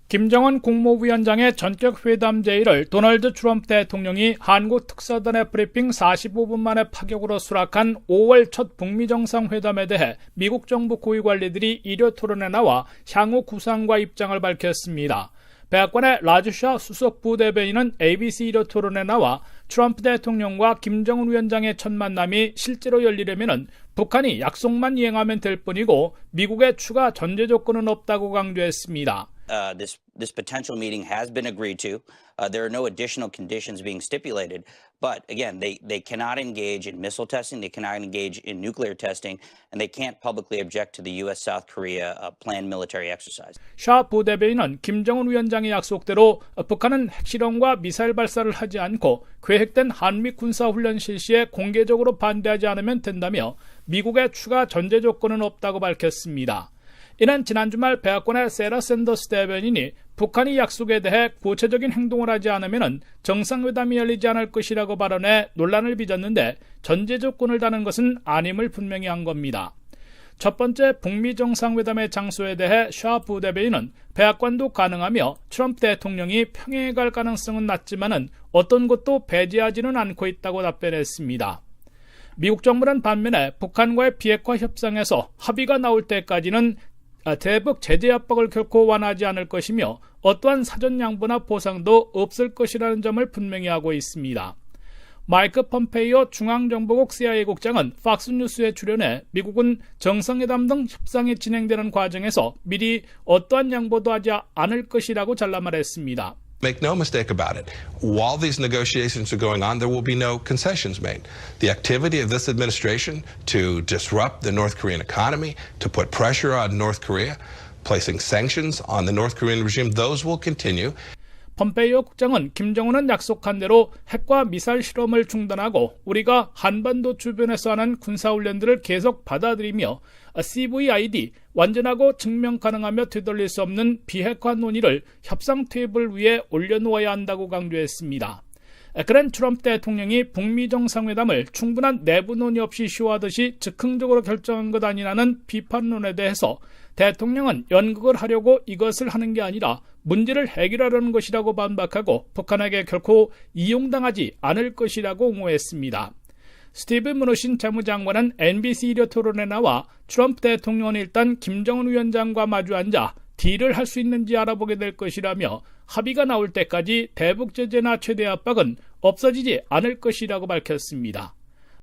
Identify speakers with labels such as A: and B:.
A: 김정은 국무위원장의 전격 회담 제의를 도널드 트럼프 대통령이 한국 특사단의 브리핑 45분 만에 파격으로 수락한 5월 첫 북미 정상회담에 대해 미국 정부 고위 관리들이 일요 토론에 나와 향후 구상과 입장을 밝혔습니다. 백악관의 라주샤 수석 부대변인은 ABC 일요 토론에 나와 트럼프 대통령과 김정은 위원장의 첫 만남이 실제로 열리려면 북한이 약속만 이행하면 될 뿐이고 미국의 추가 전제 조건은 없다고 강조했습니다.
B: This potential meeting has been agreed to. There are no additional conditions being stipulated. But again, they cannot engage in missile testing, they cannot engage in nuclear testing, and they can't publicly object to the U.S.-South Korea planned military exercise.
A: 샤 부대변인은 김정은 위원장의 약속대로 북한은 핵실험과 미사일 발사를 하지 않고 계획된 한미 군사훈련 실시에 공개적으로 반대하지 않으면 된다며 미국의 추가 전제 조건은 없다고 밝혔습니다. 이는 지난 주말 백악관의 세라 샌더스 대변인이 북한이 약속에 대해 구체적인 행동을 하지 않으면 정상회담이 열리지 않을 것이라고 발언해 논란을 빚었는데 전제 조건을 다는 것은 아님을 분명히 한 겁니다. 첫 번째 북미 정상회담의 장소에 대해 샤 부대변인은 백악관도 가능하며 트럼프 대통령이 평양에 갈 가능성은 낮지만은 어떤 것도 배제하지는 않고 있다고 답변했습니다. 미국 정부는 반면에 북한과의 비핵화 협상에서 합의가 나올 때까지는 대북 제재 압박을 결코 완화하지 않을 것이며 어떠한 사전 양보나 보상도 없을 것이라는 점을 분명히 하고 있습니다. 마이크 폼페이오 중앙정보국 CIA 국장은 팍스뉴스에 출연해 미국은 정상회담 등 협상이 진행되는 과정에서 미리 어떠한 양보도 하지 않을 것이라고 잘라 말했습니다.
C: Make no mistake about it. While these negotiations are going on, there will be no concessions made. The activity of this administration to disrupt the North Korean economy, to put pressure on North Korea, placing sanctions on the North Korean regime, those will continue.
A: 폼페이오 국장은 김정은은 약속한 대로 핵과 미사일 실험을 중단하고 우리가 한반도 주변에서 하는 군사훈련들을 계속 받아들이며 CVID, 완전하고 증명 가능하며 되돌릴 수 없는 비핵화 논의를 협상 테이블 위에 올려놓아야 한다고 강조했습니다. 그런 트럼프 대통령이 북미 정상회담을 충분한 내부 논의 없이 쇼하듯이 즉흥적으로 결정한 것 아니라는 비판론에 대해서 대통령은 연극을 하려고 이것을 하는 게 아니라 문제를 해결하려는 것이라고 반박하고 북한에게 결코 이용당하지 않을 것이라고 옹호했습니다. 스티브 무누신 재무장관은 NBC 일요 토론에 나와 트럼프 대통령은 일단 김정은 위원장과 마주 앉아 딜을 할 수 있는지 알아보게 될 것이라며 합의가 나올 때까지 대북 제재나 최대 압박은 없어지지 않을 것이라고 밝혔습니다.